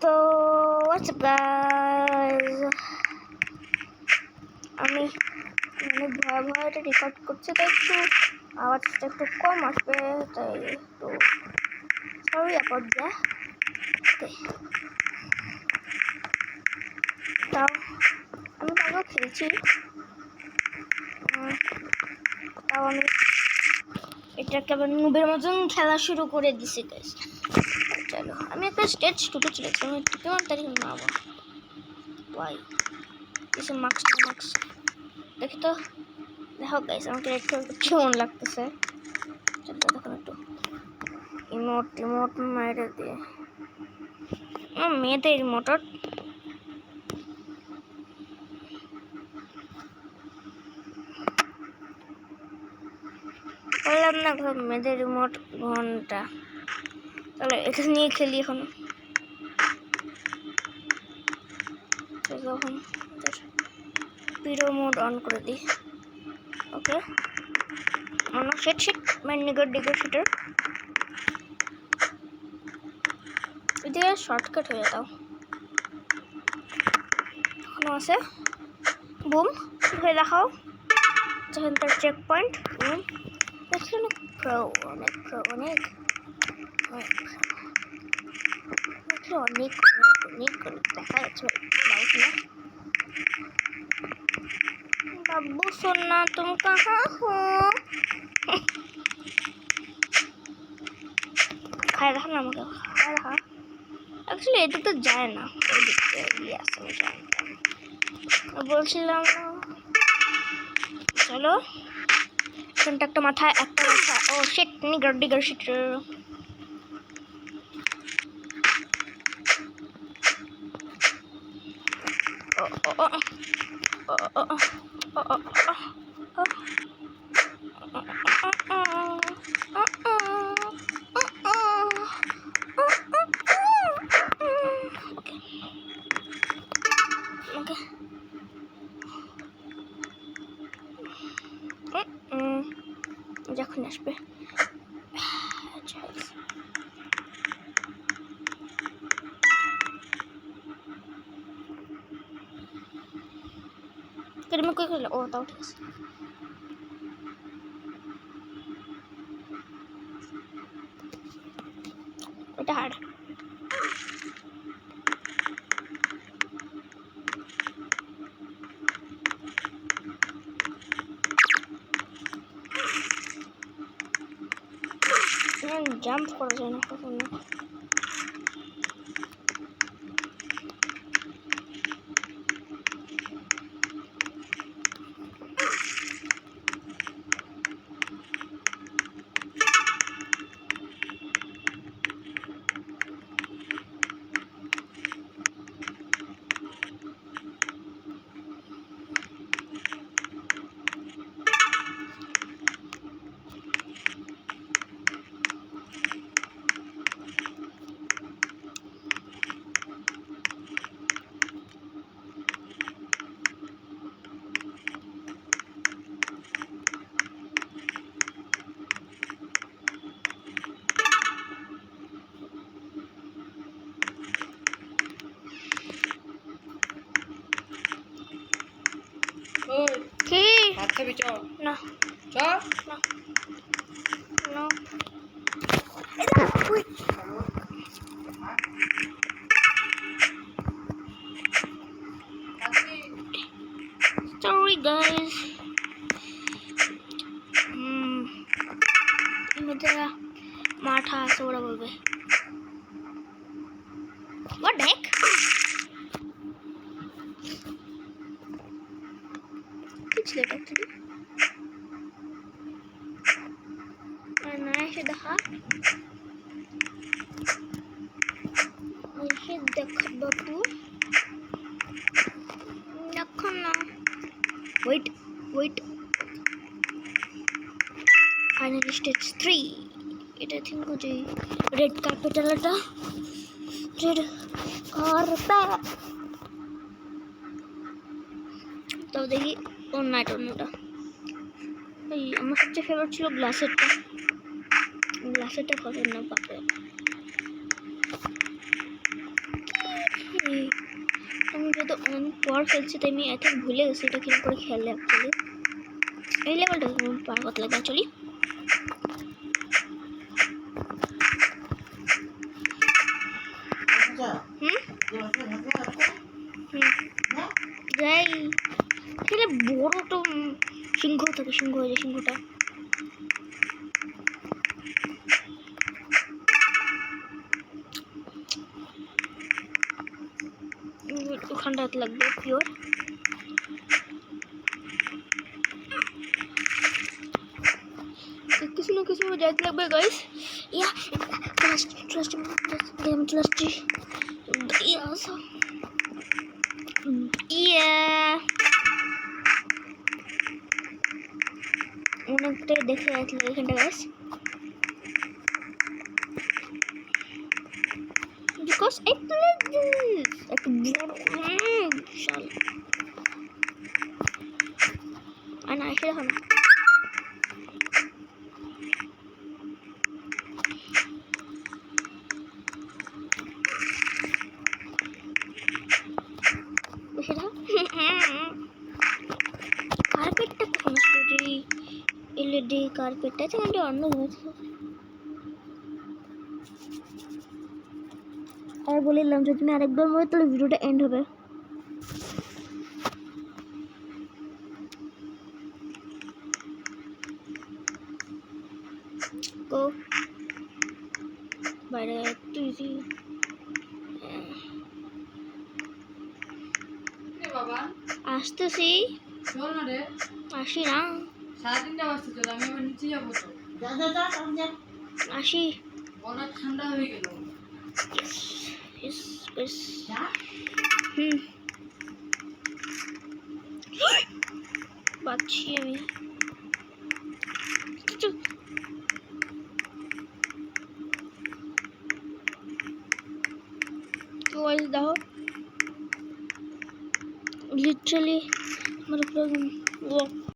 তো WhatsApp guys, আমি অনেক ভয়াবহ এটা রেকর্ড করছি, তাই একটু আওয়াজটা একটু কম আসবে, তাই একটু সরি অ্যাবাউট দ্যাট। তাও আমি আগেও খেলছি, তাও আমি এটাকে আবার নুবের মতন খেলা শুরু করে দিছি গাইস। চলো আমি একটা স্টেজ টুকে চলেছি, আমি কেমন তারিখ মারবো ভাই, কিছু মার্কস দেখি তো। দেখো গাইস আমাকে একটু কেমন লাগতেছে, চলো দেখুন একটু ইমোট মেরে দিয়ে মেয়েদের ইমোটর বললাম না, মেয়েদের রিমোট ঘন্টা। তাহলে এখানে নিয়ে খেলি এখন। যখন ভিডিও মোড অন করে দিই, okay on shit my nigger digger shitter, এদিকে শর্টকাট হয়ে যেতাম। এখনো আছে, বুম হয়ে দেখাও যখন তার চেক পয়েন্ট। দেখছি অনেক প্রো অনেক দেখা যাচ্ছে বাবু সোনা তুমি কাহা হো, খায় দেখা না আমাকে, খায় দেখা। অ্যাকচুয়ালি এদিক তো যায় না, ওই দিক দিয়ে আসতে যায় না, বলছিলাম না। চলো এখানটা একটা মাথা ও শিট নিগার ডিগার শিট। যখন আসবে ও তাও ঠিক আছে। এটা হার্ড, জাম্প করা যায় না কখনো। কি হাতছাবি চ না চ না না sorry guys, মেয়েরা মাঠা আছে, ওরা বলবে what the heck, কি ছিল এটা actually? না এসে দেখা, এসে দেখা বাবু, দেখো না, ওয়েট ফাইনাল স্টেজ 3। এটা থিঙ্ক হচ্ছে রেড কার্পেট আলাটা, রেড কার্পেট। তো দেখি অন্যটা এই আমার সবচেয়ে ফেভারিট ছিল গ্লাসেরটা খতরনাক পাবে। যেহেতু অনেক পর খেলছি তাই আমি এখন ভুলে গেছি এটা কিরকম করে খেলে অ্যাকচুয়ালি। এই লেভেলটা পার করতে লাগে অ্যাকচুয়ালি। যাই এখানে বড় তো সিংহ থাকে, সিংহ হয়ে যায় সিংহটা। ওখানটাতে লাগবে পিওর। কিছু না কিছু যাইতে লাগবে গাইস। ইয়া অনেকটাই দেখে যাচ্ছিল এখানটা guys, because I played this একটা বিশাল আর না এসে দেখো না এসে দেখো কার্পেটটা কখন আসবে? এলইডি কার্পেটটা আছে কিন্তু অন্য আর বলিলাম যদি তুমি আরেকবার মরে তাহলে ভিডিওটা এন্ড হবে। গো বাইরে তুই আসতেছি, আসি না সারাদিনটা আসতে চল, আমি আবার নিচে যাবো তো। আসি। অনেক ঠান্ডা হয়ে গেল। পাচ্ছি আমি দেখো লিটারালি আমার